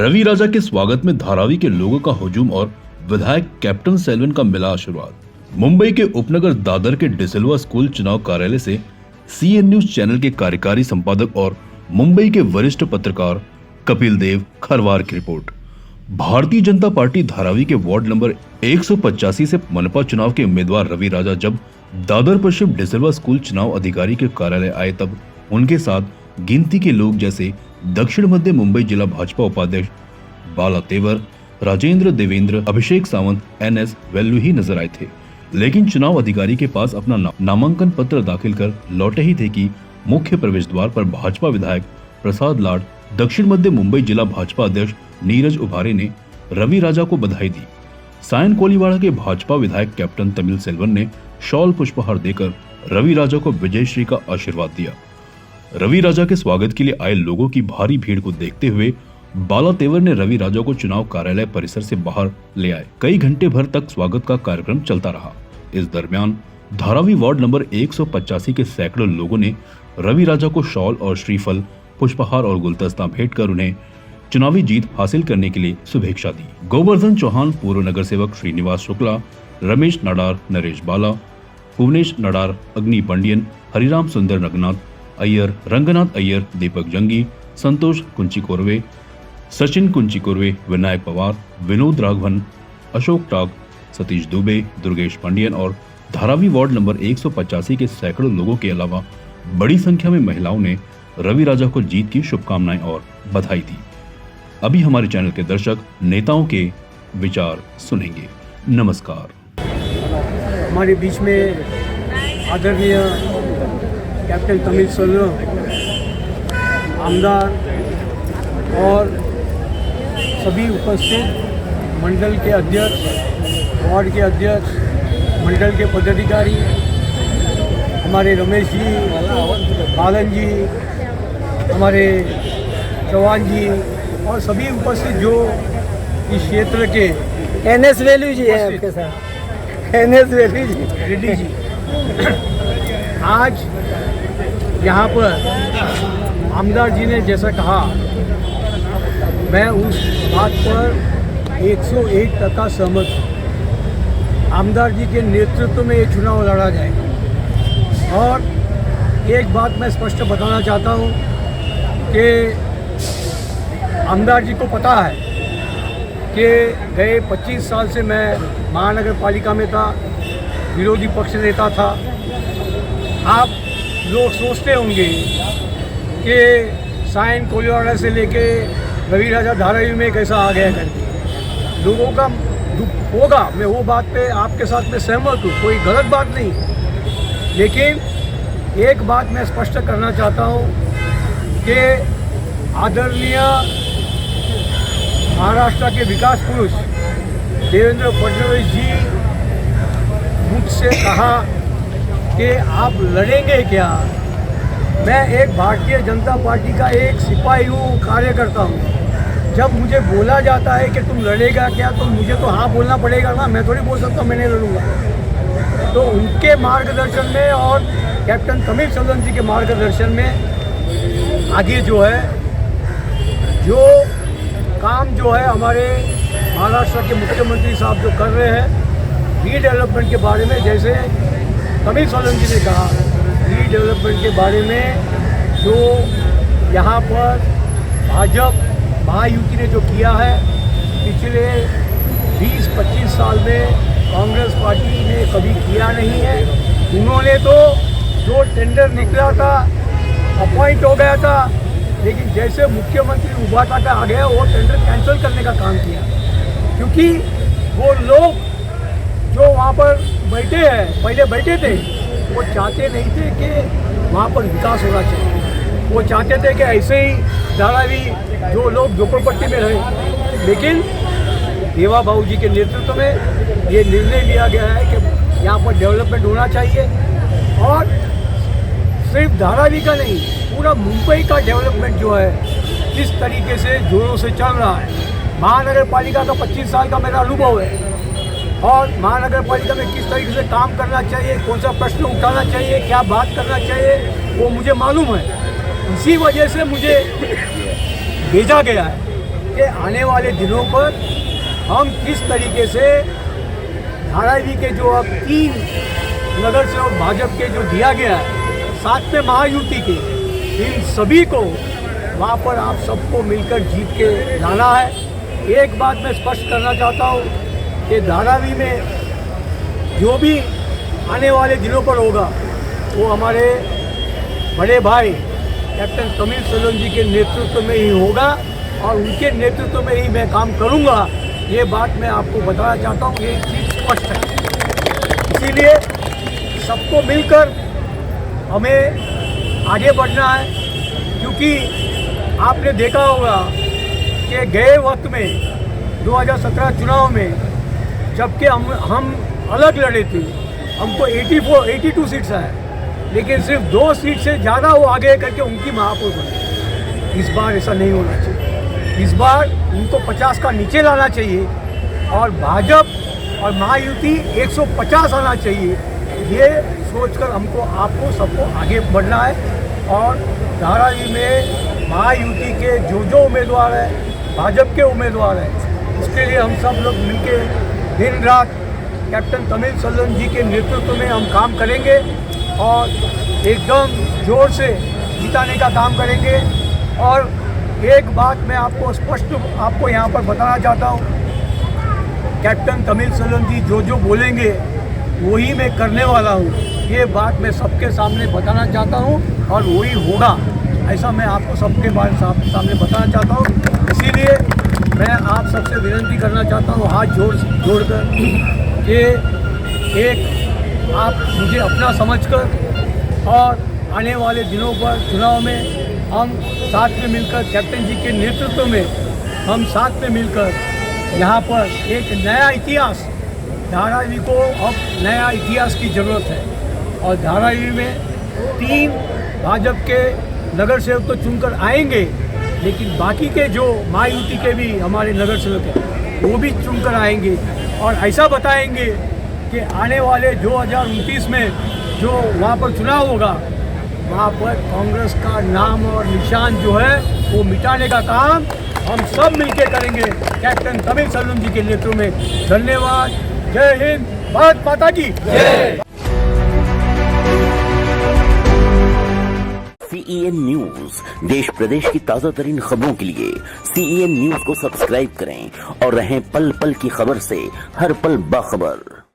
रवि राजा के स्वागत में धारावी के लोगों का हुजूम और विधायक कैप्टन सेल्वन का मिला आशीर्वाद। मुंबई के उपनगर दादर के डिसिल्वा स्कूल चुनाव कार्यालय से सीएन न्यूज चैनल के कार्यकारी संपादक और मुंबई के वरिष्ठ पत्रकार कपिल देव खरवार की रिपोर्ट। भारतीय जनता पार्टी धारावी के वार्ड नंबर 185 से मनपा चुनाव के उम्मीदवार रवि राजा जब दादर पश्चिम डिसिल्वा स्कूल चुनाव अधिकारी के कार्यालय आए तब उनके साथ गिनती के लोग जैसे दक्षिण मध्य मुंबई जिला भाजपा उपाध्यक्ष बाला तेवर, राजेंद्र देवेंद्र, अभिषेक सावंत, एनएस वेल्लू ही नजर आए थे। लेकिन चुनाव अधिकारी के पास अपना नामांकन पत्र दाखिल कर लौटे ही थे कि मुख्य प्रवेश द्वार पर भाजपा विधायक प्रसाद लाड, दक्षिण मध्य मुंबई जिला भाजपा अध्यक्ष नीरज उभारे ने रवि राजा को बधाई दी। सायन कोलीवाड़ा के भाजपा विधायक कैप्टन तमिल सेल्वन ने शॉल पुष्पहार देकर रवि राजा को विजयश्री का आशीर्वाद दिया। रवि राजा के स्वागत के लिए आए लोगों की भारी भीड़ को देखते हुए बाला तेवर ने रवि राजा को चुनाव कार्यालय परिसर से बाहर ले आए। कई घंटे भर तक स्वागत का कार्यक्रम चलता रहा। इस दरमियान धारावी वार्ड नंबर 185 के सैकड़ों लोगों ने रवि राजा को शॉल और श्रीफल, पुष्पहार और गुलदस्ता भेंट कर उन्हें चुनावी जीत हासिल करने के लिए शुभेच्छा दी। गोवर्धन चौहान, पूर्व नगर सेवक श्रीनिवास शुक्ला, रमेश नडार, नरेश बाला, भुवनेश नडार, अग्नि पांडियन, हरिराम सुंदर रंगनाथ अय्यर, रंगनाथ अय्यर, दीपक जंगी, संतोष कुंची कोरवे, सचिन कुंची कोरवे, विनायक पवार, विनोद राघवन, अशोक टाग, सतीश दुबे, दुर्गेश पांडियन और धारावी वार्ड नंबर 185 के सैकड़ों लोगों के अलावा बड़ी संख्या में महिलाओं ने रवि राजा को जीत की शुभकामनाएं और बधाई दी। अभी हमारे चैनल के दर्शक नेताओं के विचार सुनेंगे। नमस्कार। हमारे बीच में आदरणीय कैप्टन तमिल सेल्वन, आमदार और सभी उपस्थित मंडल के अध्यक्ष, वार्ड के अध्यक्ष, मंडल के पदाधिकारी, हमारे रमेश जी, बालन जी, हमारे चौहान जी और सभी उपस्थित जो इस क्षेत्र के एनएस वेल्यू जी है आपके साथ, एनएस वेल्यू जी, रेड्डी जी। आज यहाँ पर आमदार जी ने जैसा कहा, मैं उस बात पर 101% सहमत हूँ। आमदार जी के नेतृत्व में ये चुनाव लड़ा जाए। और एक बात मैं स्पष्ट बताना चाहता हूँ कि आमदार जी को पता है कि गए 25 साल से मैं महानगर पालिका में था, विरोधी पक्ष नेता था। आप लोग सोचते होंगे कि सायन कोलीवाड़ा से लेके रवि राजा धारावी में कैसा आ गया करके लोगों का दुख होगा। मैं वो बात पे आपके साथ में सहमत हूँ, कोई गलत बात नहीं। लेकिन एक बात मैं स्पष्ट करना चाहता हूँ कि आदरणीय महाराष्ट्र के विकास पुरुष देवेंद्र फडणवीस जी मुझसे कहा कि आप लड़ेंगे क्या। मैं एक भारतीय जनता पार्टी का एक सिपाही हूँ, कार्यकर्ता हूँ। जब मुझे बोला जाता है कि तुम लड़ेगा क्या, तो मुझे तो हाँ बोलना पड़ेगा ना, मैं थोड़ी बोल सकता हूँ मैं नहीं लड़ूंगा। तो उनके मार्गदर्शन में और कैप्टन तमिल सेल्वन जी के मार्गदर्शन में आगे जो है, जो काम जो है हमारे महाराष्ट्र के मुख्यमंत्री साहब जो कर रहे हैं रीडेवलपमेंट के बारे में, जैसे तमिल सेल्वन जी ने कहा रीडेवलपमेंट के बारे में, जो यहाँ पर भाजपा महायुति ने जो किया है पिछले 20-25 साल में कांग्रेस पार्टी ने कभी किया नहीं है। उन्होंने तो जो टेंडर निकला था, अपॉइंट हो गया था, लेकिन जैसे मुख्यमंत्री उबाटा का आ गया वो टेंडर कैंसिल करने का काम किया। क्योंकि वो लोग जो वहाँ पर बैठे हैं, पहले बैठे थे, वो चाहते नहीं थे कि वहाँ पर विकास होना चाहिए। वो चाहते थे कि ऐसे ही धारावी जो लोग झोपड़पट्टी में रहे। लेकिन देवा बाबू जी के नेतृत्व में ये निर्णय लिया गया है कि यहाँ पर डेवलपमेंट होना चाहिए। और सिर्फ धारावी का नहीं, पूरा मुंबई का डेवलपमेंट जो है इस तरीके से जोरों से चल रहा है। महानगर पालिका का 25 साल का मेरा अनुभव है और महानगर पालिका में किस तरीके से काम करना चाहिए, कौन सा प्रश्न उठाना चाहिए, क्या बात करना चाहिए, वो मुझे मालूम है। इसी वजह से मुझे भेजा गया है कि आने वाले दिनों पर हम किस तरीके से धारावी के जो अब 3 नगर सेवक भाजपा के जो दिया गया है, साथ में महायुति के, इन सभी को वहाँ पर आप सबको मिलकर जीत के लाना है। एक बात मैं स्पष्ट करना चाहता हूँ कि धारावी में जो भी आने वाले दिनों पर होगा वो हमारे बड़े भाई कैप्टन तमिल सैलवन जी के नेतृत्व में ही होगा और उनके नेतृत्व में ही मैं काम करूँगा। ये बात मैं आपको बताना चाहता हूँ, ये चीज़ स्पष्ट है। इसीलिए सबको मिलकर हमें आगे बढ़ना है, क्योंकि आपने देखा होगा कि गए वक्त में 2017 चुनाव में जबकि हम अलग लड़े थे, हमको 82 सीट्स आए, लेकिन सिर्फ 2 सीट से ज़्यादा वो आगे करके उनकी महापौर बनी। इस बार ऐसा नहीं होना चाहिए। इस बार उनको 50 का नीचे लाना चाहिए और भाजपा और महायुति 150 आना चाहिए। ये सोचकर हमको आपको सबको आगे बढ़ना है और धारावी में महायुति के जो उम्मीदवार हैं, भाजपा के उम्मीदवार हैं, इसके लिए हम सब लोग मिलके दिन रात कैप्टन तमिल सैलवन जी के नेतृत्व में हम काम करेंगे और एकदम जोर से जिताने का काम करेंगे। और एक बात मैं आपको स्पष्ट आपको यहाँ पर बताना चाहता हूँ, कैप्टन तमिल सैलवन जी जो बोलेंगे वही मैं करने वाला हूँ। ये बात मैं सबके सामने बताना चाहता हूँ और वही होगा, ऐसा मैं आपको सबके बारे सामने बताना चाहता हूँ। इसीलिए मैं आप सबसे विनती करना चाहता हूँ, हाथ जोड़कर कि एक आप मुझे अपना समझकर और आने वाले दिनों पर चुनाव में हम साथ में मिलकर कैप्टन जी के नेतृत्व में हम साथ में मिलकर यहाँ पर एक नया इतिहास, धारावी को अब नया इतिहास की ज़रूरत है। और धारावी में 3 भाजपा के नगर सेवक तो चुनकर आएंगे, लेकिन बाकी के जो महायुति के भी हमारे नगर सेवक हैं वो भी चुनकर आएंगे और ऐसा बताएंगे कि आने वाले 2029 में जो वहाँ पर चुनाव होगा, वहाँ पर कांग्रेस का नाम और निशान जो है वो मिटाने का काम हम सब मिलके करेंगे कैप्टन तमिल सैलवन जी के नेतृत्व में। धन्यवाद। जय हिंद, भारत माता की जय। CEN न्यूज देश प्रदेश की ताजा तरीन खबरों के लिए CEN न्यूज को सब्सक्राइब करें और रहें पल पल की खबर से हर पल बाखबर।